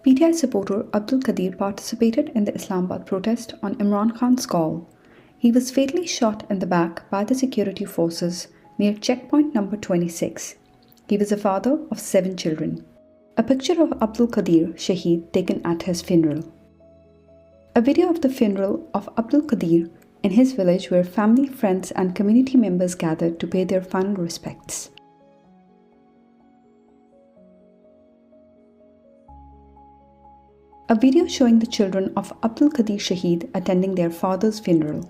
PTI supporter Abdul Qadir participated in the Islamabad protest on Imran Khan's call. He was fatally shot in the back by the security forces near checkpoint number 26. He was a father of 7 children. A picture of Abdul Qadir Shaheed taken at his funeral. A video of the funeral of Abdul Qadir in his village where family, friends and community members gathered to pay their final respects. A video showing the children of Abdul Qadir Shaheed attending their father's funeral.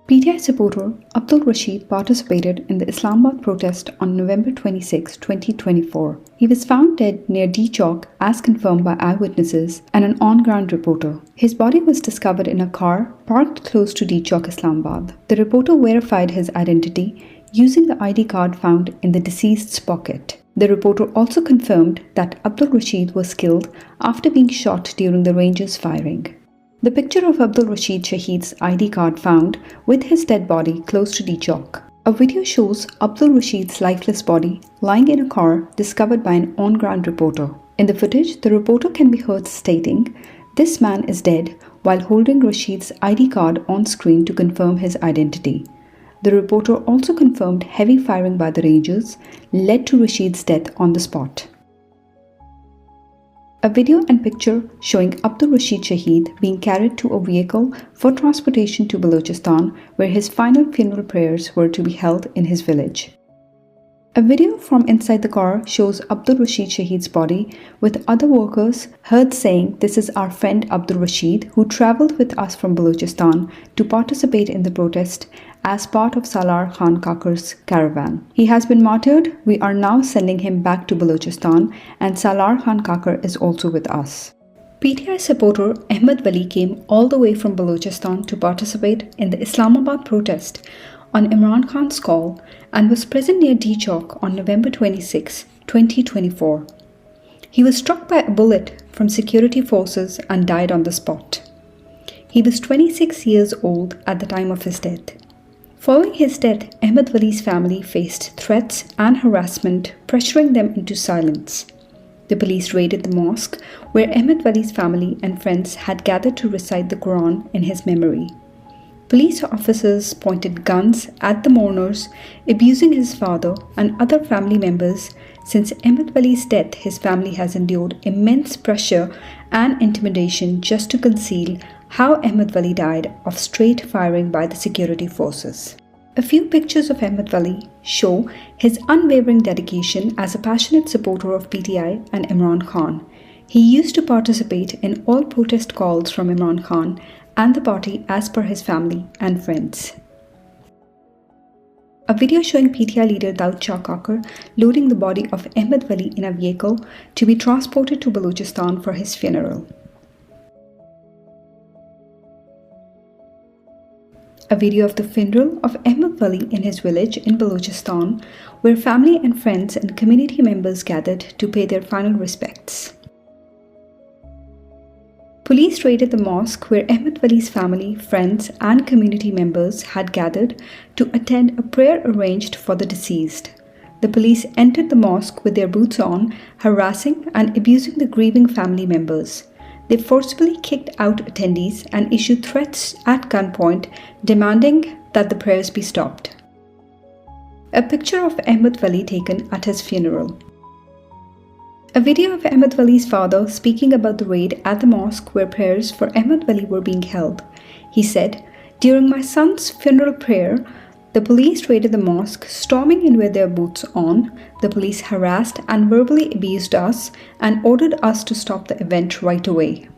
PTI supporter Abdul Rashid participated in the Islamabad protest on November 26, 2024. He was found dead near D Chowk as confirmed by eyewitnesses and an on-ground reporter. His body was discovered in a car parked close to D Chowk, Islamabad. The reporter verified his identity using the ID card found in the deceased's pocket. The reporter also confirmed that Abdul Rashid was killed after being shot during the Rangers' firing. The picture of Abdul Rashid Shaheed's ID card found with his dead body close to D Chowk. A video shows Abdul Rashid's lifeless body lying in a car discovered by an on-ground reporter. In the footage, the reporter can be heard stating, "This man is dead," while holding Rashid's ID card on screen to confirm his identity. The reporter also confirmed heavy firing by the Rangers led to Rashid's death on the spot. A video and picture showing Abdul Rashid Shaheed being carried to a vehicle for transportation to Balochistan, where his final funeral prayers were to be held in his village. A video from inside the car shows Abdul Rashid Shaheed's body with other workers heard saying, "This is our friend Abdul Rashid who travelled with us from Balochistan to participate in the protest as part of Salar Khan Kakar's caravan. He has been martyred. We are now sending him back to Balochistan and Salar Khan Kakar is also with us." PTI supporter Ahmed Wali came all the way from Balochistan to participate in the Islamabad protest on Imran Khan's call and was present near D Chowk on November 26, 2024. He was struck by a bullet from security forces and died on the spot. He was 26 years old at the time of his death. Following his death, Ahmed Wali's family faced threats and harassment, pressuring them into silence. The police raided the mosque where Ahmed Wali's family and friends had gathered to recite the Quran in his memory. Police officers pointed guns at the mourners, abusing his father and other family members. Since Ahmed Wali's death, his family has endured immense pressure and intimidation just to conceal how Ahmed Wali died of straight firing by the security forces. A few pictures of Ahmed Wali show his unwavering dedication as a passionate supporter of PTI and Imran Khan. He used to participate in all protest calls from Imran Khan and the party as per his family and friends. A video showing PTI leader Daud Shah Kakar loading the body of Ahmed Wali in a vehicle to be transported to Balochistan for his funeral. A video of the funeral of Ahmed Wali in his village in Balochistan, where family and friends and community members gathered to pay their final respects. Police raided the mosque where Ahmed Wali's family, friends and community members had gathered to attend a prayer arranged for the deceased. The police entered the mosque with their boots on, harassing and abusing the grieving family members. They forcibly kicked out attendees and issued threats at gunpoint, demanding that the prayers be stopped. A picture of Ahmed Wali taken at his funeral. A video of Ahmed Wali's father speaking about the raid at the mosque where prayers for Ahmed Wali were being held. He said, "During my son's funeral prayer, the police raided the mosque, storming in with their boots on. The police harassed and verbally abused us and ordered us to stop the event right away."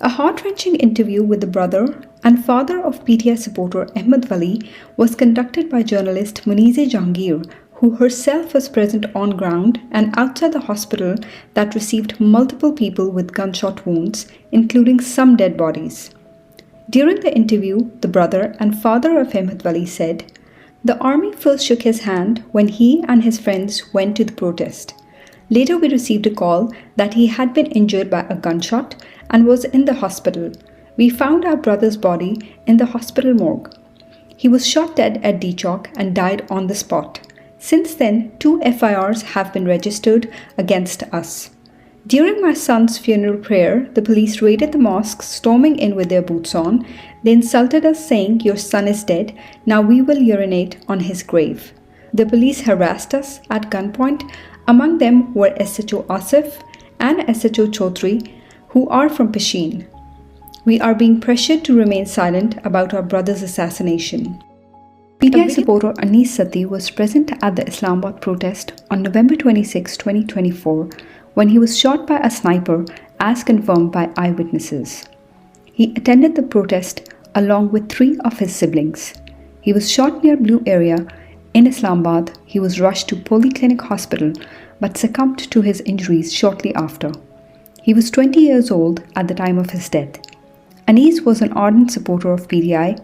A heart-wrenching interview with the brother and father of PTI supporter Ahmed Wali was conducted by journalist Munize Jahangir, who herself was present on ground and outside the hospital that received multiple people with gunshot wounds, including some dead bodies. During the interview, the brother and father of Ahmed Wali said, "The army first shook his hand when he and his friends went to the protest. Later we received a call that he had been injured by a gunshot and was in the hospital. We found our brother's body in the hospital morgue. He was shot dead at D Chowk and died on the spot. Since then, 2 FIRs have been registered against us. During my son's funeral prayer, the police raided the mosque, storming in with their boots on. They insulted us, saying, "Your son is dead. Now we will urinate on his grave." The police harassed us at gunpoint. Among them were SHO Asif and SHO Chaudhry, who are from Pishin. We are being pressured to remain silent about our brother's assassination. PTI supporter Anis Sati was present at the Islamabad protest on November 26, 2024, when he was shot by a sniper, as confirmed by eyewitnesses. He attended the protest along with 3 of his siblings. He was shot near Blue Area in Islamabad. He was rushed to Polyclinic Hospital but succumbed to his injuries shortly after. He was 20 years old at the time of his death. Anis was an ardent supporter of PTI,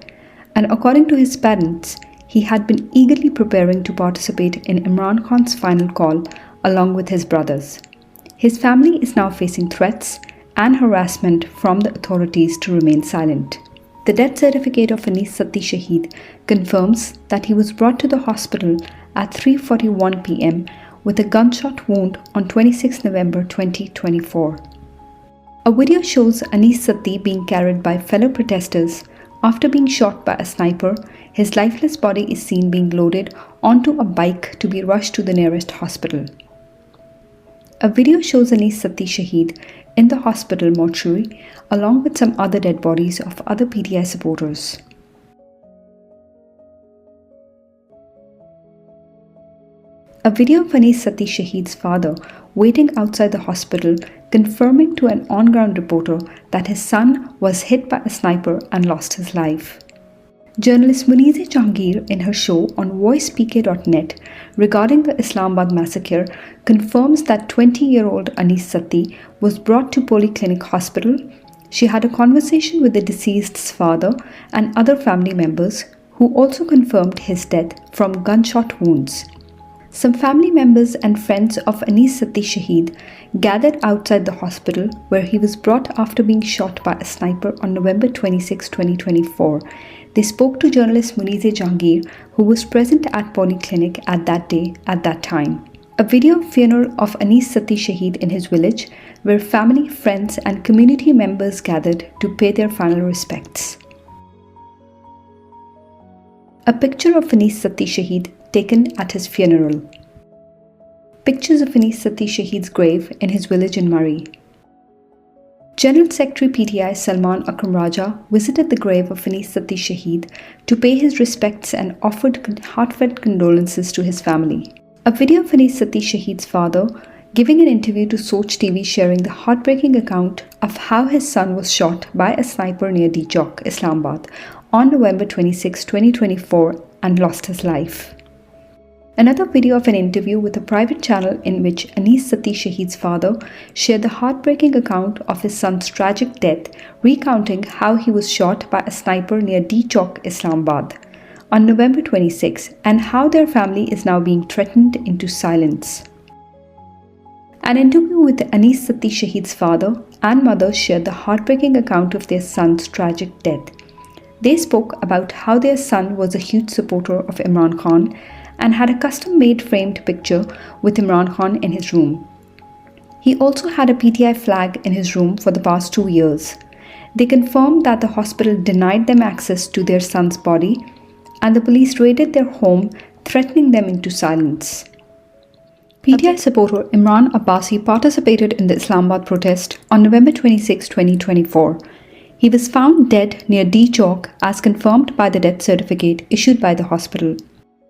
and according to his parents, he had been eagerly preparing to participate in Imran Khan's final call along with his brothers. His family is now facing threats and harassment from the authorities to remain silent. The death certificate of Anis Sati Shaheed confirms that he was brought to the hospital at 3:41 p.m. with a gunshot wound on 26 November 2024. A video shows Anis Sati being carried by fellow protesters after being shot by a sniper. His lifeless body is seen being loaded onto a bike to be rushed to the nearest hospital. A video shows Anis Sati Shaheed in the hospital mortuary along with some other dead bodies of other PTI supporters. A video of Anis Sati Shaheed's father waiting outside the hospital, confirming to an on-ground reporter that his son was hit by a sniper and lost his life. Journalist Munize Jahangir, in her show on voicepk.net regarding the Islamabad Massacre, confirms that 20-year-old Anis Sati was brought to Polyclinic Hospital. She had a conversation with the deceased's father and other family members, who also confirmed his death from gunshot wounds. Some family members and friends of Anis Sati Shaheed gathered outside the hospital, where he was brought after being shot by a sniper on November 26, 2024. They spoke to journalist Munize Jahangir, who was present at Polyclinic at that time. A video of funeral of Anis Sati Shaheed in his village, where family, friends and community members gathered to pay their final respects. A picture of Anis Sati Shaheed taken at his funeral. Pictures of Anis Sati Shaheed's grave in his village in Murray. General Secretary PTI Salman Akram Raja visited the grave of Anis Sati Shaheed to pay his respects and offered heartfelt condolences to his family. A video of Anis Sati Shaheed's father giving an interview to Soch TV, sharing the heartbreaking account of how his son was shot by a sniper near D Chowk, Islamabad, on November 26, 2024 and lost his life. Another video of an interview with a private channel in which Anis Sati Shaheed's father shared the heartbreaking account of his son's tragic death, recounting how he was shot by a sniper near D Chowk, Islamabad, on November 26, and how their family is now being threatened into silence. An interview with Anis Sati Shaheed's father and mother shared the heartbreaking account of their son's tragic death. They spoke about how their son was a huge supporter of Imran Khan and had a custom-made framed picture with Imran Khan in his room. He also had a PTI flag in his room for the past 2 years. They confirmed that the hospital denied them access to their son's body, and the police raided their home, threatening them into silence. PTI supporter Imran Abbasi participated in the Islamabad protest on November 26, 2024. He was found dead near D Chowk, as confirmed by the death certificate issued by the hospital.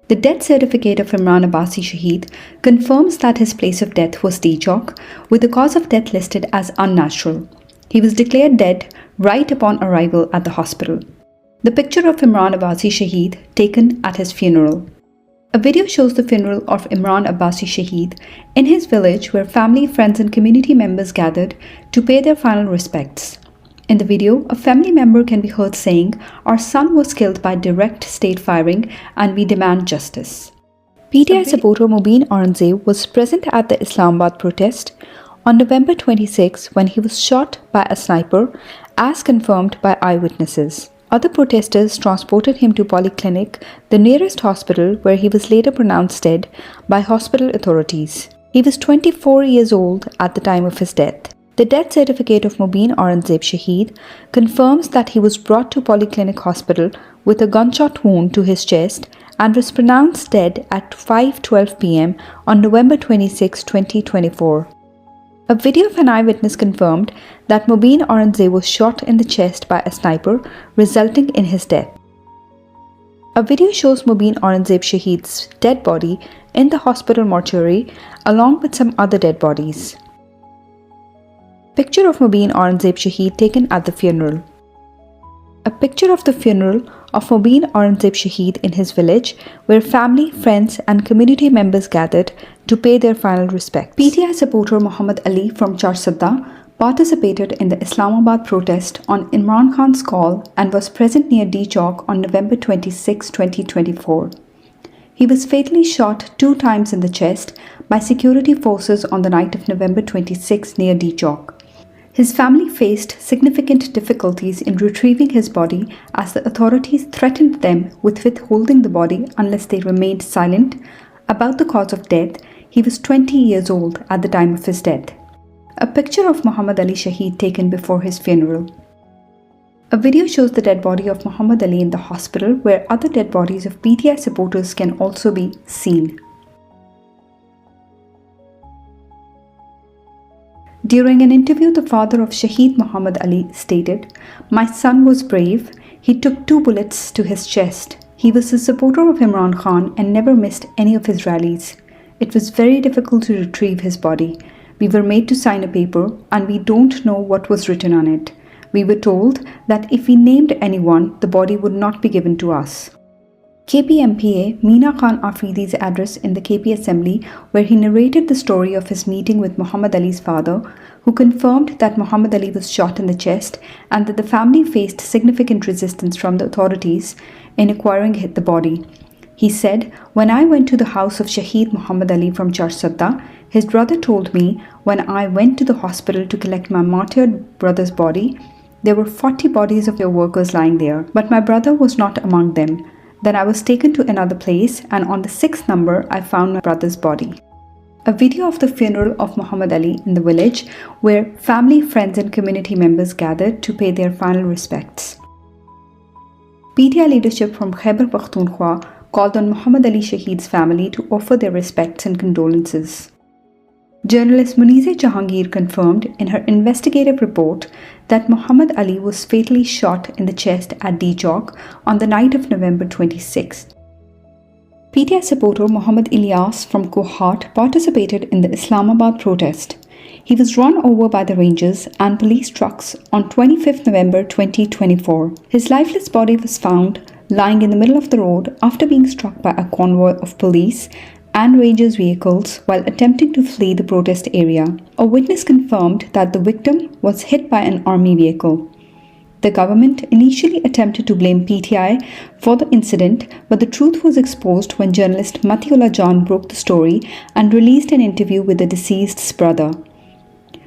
The death certificate of Imran Abbasi Shaheed confirms that his place of death was D Chowk, with the cause of death listed as unnatural. He was declared dead right upon arrival at the hospital. The picture of Imran Abbasi Shaheed taken at his funeral. A video shows the funeral of Imran Abbasi Shaheed in his village, where family, friends and community members gathered to pay their final respects. In the video, a family member can be heard saying, "Our son was killed by direct state firing and we demand justice." PTI supporter Mubin Aurangzeb was present at the Islamabad protest on November 26 when he was shot by a sniper, as confirmed by eyewitnesses. Other protesters transported him to Polyclinic, the nearest hospital, where he was later pronounced dead by hospital authorities. He was 24 years old at the time of his death. The death certificate of Mubin Aurangzeb Shaheed confirms that he was brought to Polyclinic Hospital with a gunshot wound to his chest and was pronounced dead at 5:12 p.m. on November 26, 2024. A video of an eyewitness confirmed that Mubin Aurangzeb was shot in the chest by a sniper, resulting in his death. A video shows Mubin Aurangzeb Shaheed's dead body in the hospital mortuary along with some other dead bodies. Picture of Mubin Aurangzeb Shaheed taken at the funeral. A picture of the funeral of Mubin Aurangzeb Shaheed in his village, where family, friends and community members gathered to pay their final respects. PTI supporter Muhammad Ali from Charsadda participated in the Islamabad protest on Imran Khan's call and was present near D Chowk on November 26, 2024. He was fatally shot 2 times in the chest by security forces on the night of November 26 near D Chowk. His family faced significant difficulties in retrieving his body as the authorities threatened them with withholding the body unless they remained silent. About the cause of death, he was 20 years old at the time of his death. A picture of Muhammad Ali Shaheed taken before his funeral. A video shows the dead body of Muhammad Ali in the hospital, where other dead bodies of PTI supporters can also be seen. During an interview, the father of Shaheed Muhammad Ali stated, "My son was brave. He took 2 bullets to his chest. He was a supporter of Imran Khan and never missed any of his rallies. It was very difficult to retrieve his body. We were made to sign a paper and we don't know what was written on it. We were told that if we named anyone, the body would not be given to us." KP MPA Meena Khan Afridi's address in the KP Assembly, where he narrated the story of his meeting with Muhammad Ali's father, who confirmed that Muhammad Ali was shot in the chest and that the family faced significant resistance from the authorities in acquiring the body. He said, "When I went to the house of Shaheed Muhammad Ali from Charsadda, his brother told me when I went to the hospital to collect my martyred brother's body, there were 40 bodies of your workers lying there, but my brother was not among them. Then I was taken to another place and on the 6th number I found my brother's body." A video of the funeral of Muhammad Ali in the village, where family, friends and community members gathered to pay their final respects. PTI leadership from Khyber Pakhtunkhwa called on Muhammad Ali Shaheed's family to offer their respects and condolences. Journalist Munize Jahangir confirmed in her investigative report that Muhammad Ali was fatally shot in the chest at D Chowk on the night of November 26th. PTI supporter Muhammad Ilyas from Kohat participated in the Islamabad protest. He was run over by the Rangers and police trucks on 25th November 2024. His lifeless body was found lying in the middle of the road after being struck by a convoy of police and Rangers vehicles while attempting to flee the protest area. A witness confirmed that the victim was hit by an army vehicle. The government initially attempted to blame PTI for the incident, but the truth was exposed when journalist Matiullah Jan broke the story and released an interview with the deceased's brother.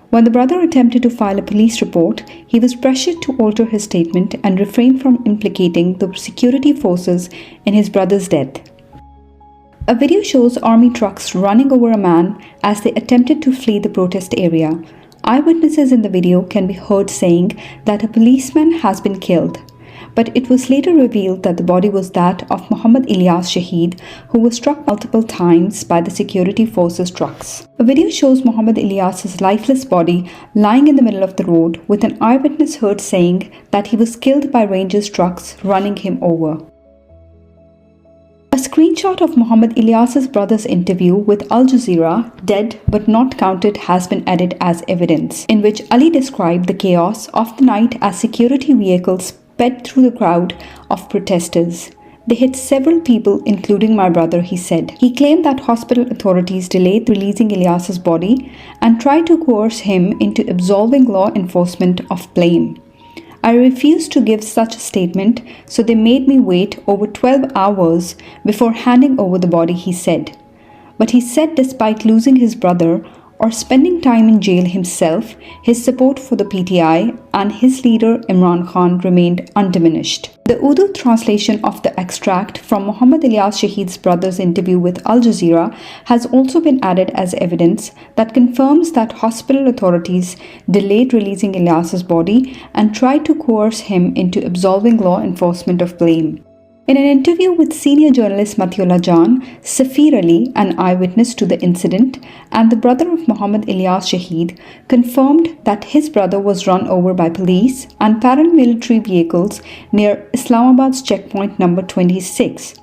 When the brother attempted to file a police report, he was pressured to alter his statement and refrain from implicating the security forces in his brother's death. A video shows army trucks running over a man as they attempted to flee the protest area. Eyewitnesses in the video can be heard saying that a policeman has been killed, but it was later revealed that the body was that of Muhammad Ilyas Shaheed, who was struck multiple times by the security forces trucks. A video shows Muhammad Ilyas's lifeless body lying in the middle of the road, with an eyewitness heard saying that he was killed by Rangers trucks running him over. A screenshot of Muhammad Ilyas's brother's interview with Al Jazeera, "Dead but Not Counted," has been added as evidence, in which Ali described the chaos of the night as security vehicles sped through the crowd of protesters. "They hit several people, including my brother," he said. He claimed that hospital authorities delayed releasing Ilyas's body and tried to coerce him into absolving law enforcement of blame. "I refused to give such a statement, so they made me wait over 12 hours before handing over the body," he said. But he said despite losing his brother or spending time in jail himself, his support for the PTI and his leader Imran Khan remained undiminished. The Urdu translation of the extract from Muhammad Ilyas Shahid's brother's interview with Al Jazeera has also been added as evidence that confirms that hospital authorities delayed releasing Ilyas's body and tried to coerce him into absolving law enforcement of blame. In an interview with senior journalist Matiullah Jan, Safir Ali, an eyewitness to the incident and the brother of Muhammad Ilyas Shahid, confirmed that his brother was run over by police and paramilitary vehicles near Islamabad's checkpoint number 26.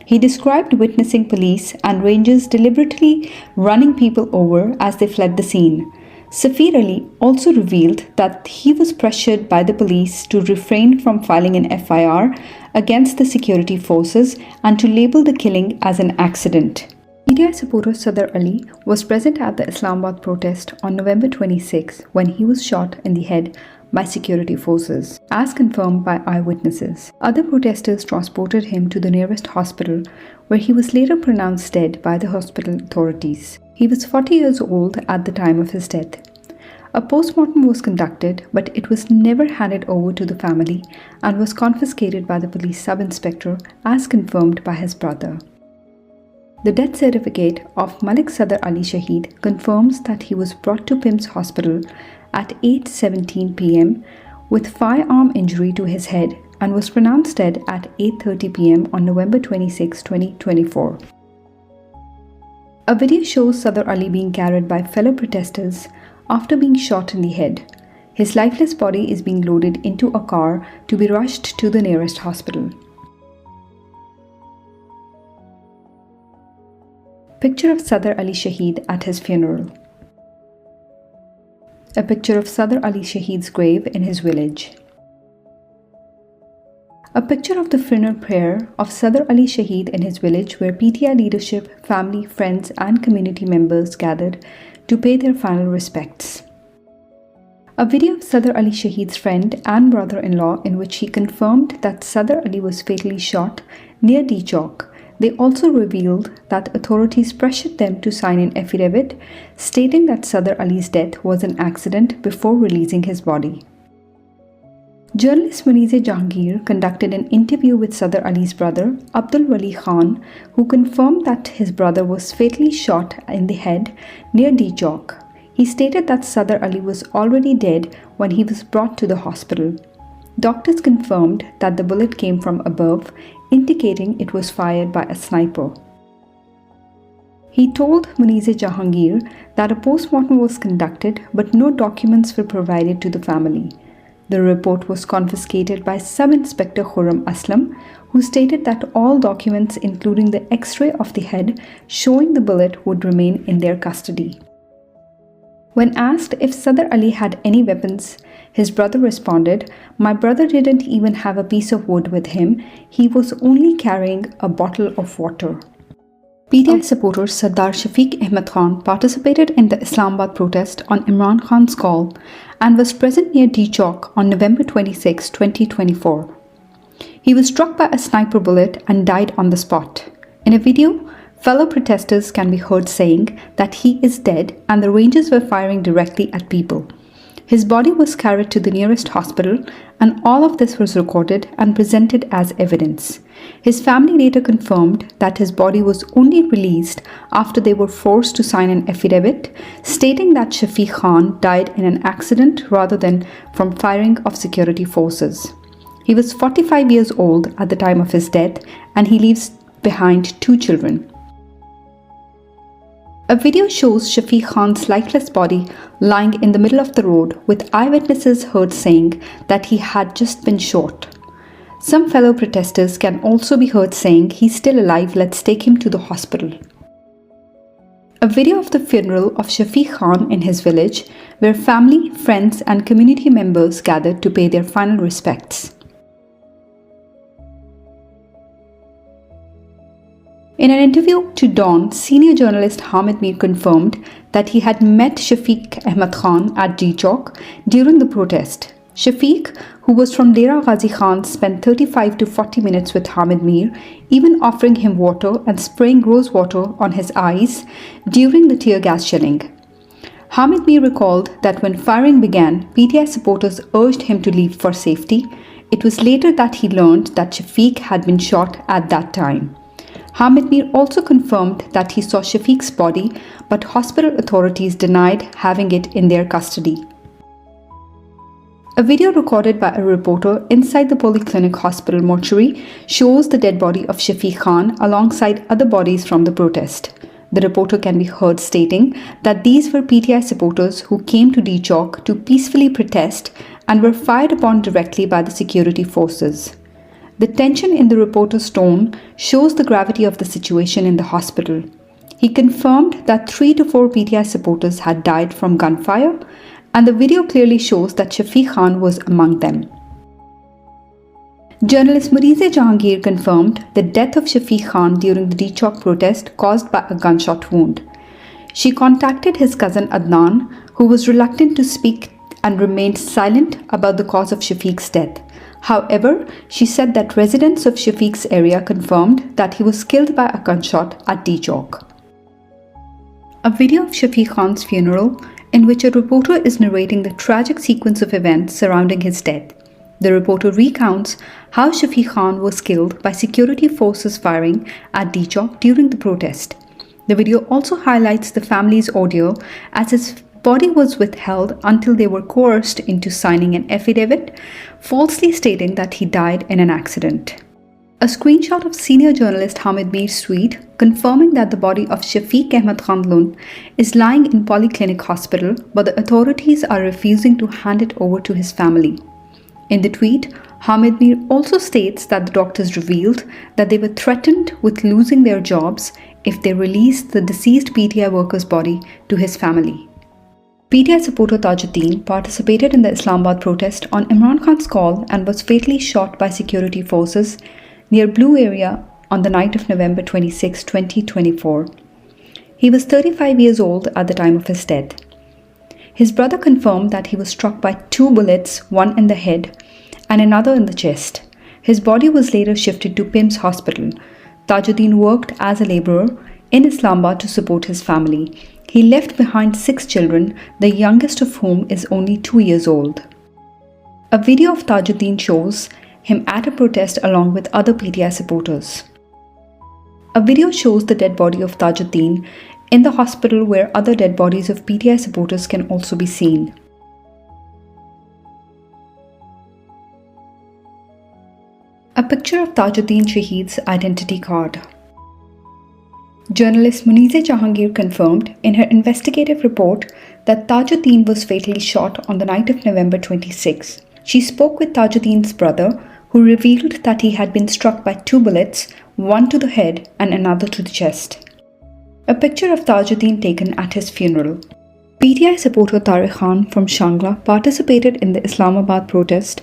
He described witnessing police and rangers deliberately running people over as they fled the scene. Safir Ali also revealed that he was pressured by the police to refrain from filing an FIR against the security forces and to label the killing as an accident. PTI supporter Sadr Ali was present at the Islamabad protest on November 26 when he was shot in the head by security forces, as confirmed by eyewitnesses. Other protesters transported him to the nearest hospital, where he was later pronounced dead by the hospital authorities. He was 40 years old at the time of his death. A postmortem was conducted, but it was never handed over to the family and was confiscated by the police sub-inspector, as confirmed by his brother. The death certificate of Malik Sadr Ali Shahid confirms that he was brought to PIMS hospital at 8:17 p.m. with firearm injury to his head and was pronounced dead at 8:30 p.m. on November 26, 2024. A video shows Sadr Ali being carried by fellow protesters after being shot in the head. His lifeless body is being loaded into a car to be rushed to the nearest hospital. Picture of Sadr Ali Shahid at his funeral. A picture of Sadr Ali Shahid's grave in his village. A picture of the funeral prayer of Sadr Ali Shahid in his village, where PTI leadership, family, friends and community members gathered to pay their final respects. A video of Sadr Ali Shahid's friend and brother-in-law in which he confirmed that Sadr Ali was fatally shot near D Chowk. They also revealed that authorities pressured them to sign an affidavit stating that Sadr Ali's death was an accident before releasing his body. Journalist Munize Jahangir conducted an interview with Sadr Ali's brother, Abdul Wali Khan, who confirmed that his brother was fatally shot in the head near D Chowk. He stated that Sadr Ali was already dead when he was brought to the hospital. Doctors confirmed that the bullet came from above, indicating it was fired by a sniper. He told Munize Jahangir that a postmortem was conducted, but no documents were provided to the family. The report was confiscated by Sub-Inspector Khurram Aslam, who stated that all documents, including the X-ray of the head showing the bullet, would remain in their custody. When asked if Sadr Ali had any weapons, his brother responded, "My brother didn't even have a piece of wood with him. He was only carrying a bottle of water." PTI supporter Sardar Shafiq Ahmed Khan participated in the Islamabad protest on Imran Khan's call and was present near D Chowk on November 26, 2024. He was struck by a sniper bullet and died on the spot. In a video, fellow protesters can be heard saying that he is dead and the Rangers were firing directly at people. His body was carried to the nearest hospital, and all of this was recorded and presented as evidence. His family later confirmed that his body was only released after they were forced to sign an affidavit stating that Shafiq Khan died in an accident rather than from firing of security forces. He was 45 years old at the time of his death, and he leaves behind 2 children. A video shows Shafiq Khan's lifeless body lying in the middle of the road, with eyewitnesses heard saying that he had just been shot. Some fellow protesters can also be heard saying, "He's still alive, let's take him to the hospital." A video of the funeral of Shafiq Khan in his village, where family, friends and community members gathered to pay their final respects. In an interview to Dawn, senior journalist Hamid Mir confirmed that he had met Shafiq Ahmed Khan at D Chowk during the protest. Shafiq, who was from Dera Ghazi Khan, spent 35 to 40 minutes with Hamid Mir, even offering him water and spraying rose water on his eyes during the tear gas shelling. Hamid Mir recalled that when firing began, PTI supporters urged him to leave for safety. It was later that he learned that Shafiq had been shot at that time. Hamid Mir also confirmed that he saw Shafiq's body, but hospital authorities denied having it in their custody. A video recorded by a reporter inside the Polyclinic Hospital mortuary shows the dead body of Shafiq Khan alongside other bodies from the protest. The reporter can be heard stating that these were PTI supporters who came to D Chowk to peacefully protest and were fired upon directly by the security forces. The tension in the reporter's tone shows the gravity of the situation in the hospital. He confirmed that 3 to 4 PTI supporters had died from gunfire, and the video clearly shows that Shafiq Khan was among them. Journalist Murize Jahangir confirmed the death of Shafiq Khan during the D Chowk protest caused by a gunshot wound. She contacted his cousin Adnan, who was reluctant to speak and remained silent about the cause of Shafiq's death. However, she said that residents of Shafiq's area confirmed that he was killed by a gunshot at D Chowk. A video of Shafiq Khan's funeral, in which a reporter is narrating the tragic sequence of events surrounding his death. The reporter recounts how Shafiq Khan was killed by security forces firing at D Chowk during the protest. The video also highlights the family's ordeal, as his body was withheld until they were coerced into signing an affidavit, falsely stating that he died in an accident. A screenshot of senior journalist Hamid Mir's tweet confirming that the body of Shafiq Ahmed Khandlun is lying in Polyclinic Hospital, but the authorities are refusing to hand it over to his family. In the tweet, Hamid Mir also states that the doctors revealed that they were threatened with losing their jobs if they released the deceased PTI worker's body to his family. PTI supporter Tajuddin participated in the Islamabad protest on Imran Khan's call and was fatally shot by security forces near Blue Area on the night of November 26, 2024. He was 35 years old at the time of his death. His brother confirmed that he was struck by 2 bullets, one in the head and another in the chest. His body was later shifted to PIMS Hospital. Tajuddin worked as a labourer in Islamabad to support his family. He left behind 6 children, the youngest of whom is only 2 years old. A video of Tajuddin shows him at a protest along with other PTI supporters. A video shows the dead body of Tajuddin in the hospital, where other dead bodies of PTI supporters can also be seen. A picture of Tajuddin Shaheed's identity card. Journalist Munize Jahangir confirmed in her investigative report that Tajuddin was fatally shot on the night of November 26. She spoke with Tajuddin's brother, who revealed that he had been struck by 2 bullets, one to the head and another to the chest. A picture of Tajuddin taken at his funeral. PTI supporter Tariq Khan from Shangla participated in the Islamabad protest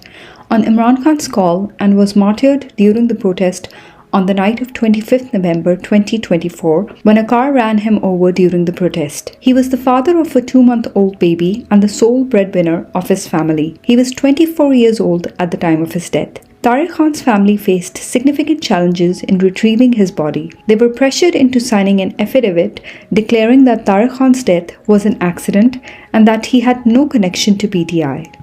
on Imran Khan's call and was martyred during the protest on the night of 25th November 2024 when a car ran him over during the protest. He was the father of a 2-month-old baby and the sole breadwinner of his family. He was 24 years old at the time of his death. Tariq Khan's family faced significant challenges in retrieving his body. They were pressured into signing an affidavit declaring that Tariq Khan's death was an accident and that he had no connection to PTI.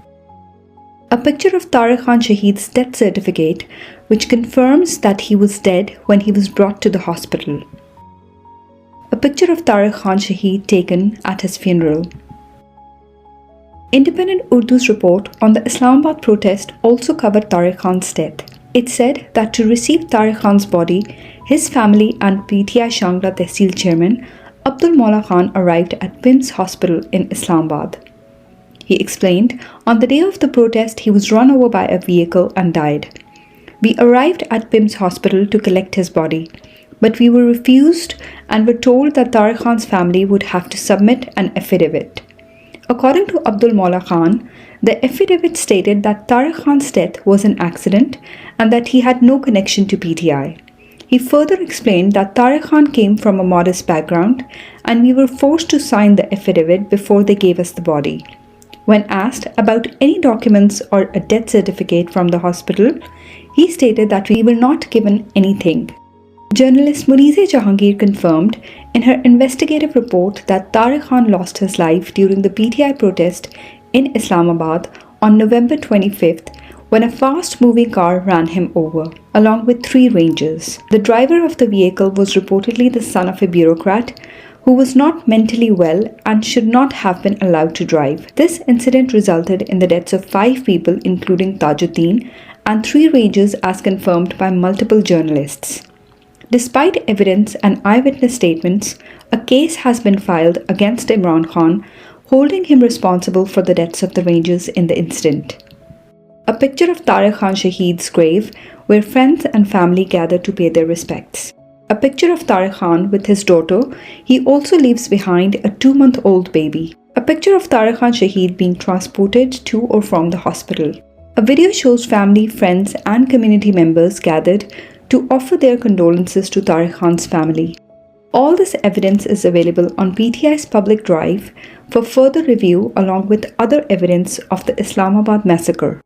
A picture of Tariq Khan Shaheed's death certificate, which confirms that he was dead when he was brought to the hospital. A picture of Tariq Khan Shaheed taken at his funeral. Independent Urdu's report on the Islamabad protest also covered Tariq Khan's death. It said that to receive Tariq Khan's body, his family and PTI Shangla Tehsil chairman Abdul Maula Khan arrived at PIMS Hospital in Islamabad. He explained, on the day of the protest, he was run over by a vehicle and died. We arrived at PIMS Hospital to collect his body, but we were refused and were told that Tariq Khan's family would have to submit an affidavit. According to Abdul Maula Khan, the affidavit stated that Tariq Khan's death was an accident and that he had no connection to PTI. He further explained that Tariq Khan came from a modest background and we were forced to sign the affidavit before they gave us the body. When asked about any documents or a death certificate from the hospital, he stated that we were not given anything. Journalist Munize Jahangir confirmed in her investigative report that Tariq Khan lost his life during the PTI protest in Islamabad on November 25th when a fast-moving car ran him over, along with 3 rangers. The driver of the vehicle was reportedly the son of a bureaucrat who was not mentally well and should not have been allowed to drive. This incident resulted in the deaths of 5 people, including Tajuddin, and 3 rangers as confirmed by multiple journalists. Despite evidence and eyewitness statements, a case has been filed against Imran Khan, holding him responsible for the deaths of the rangers in the incident. A picture of Tariq Khan Shaheed's grave, where friends and family gather to pay their respects. A picture of Tariq Khan with his daughter. He also leaves behind a 2-month-old baby. A picture of Tariq Khan Shaheed being transported to or from the hospital. A video shows family, friends, and community members gathered to offer their condolences to Tariq Khan's family. All this evidence is available on PTI's public drive for further review, along with other evidence of the Islamabad massacre.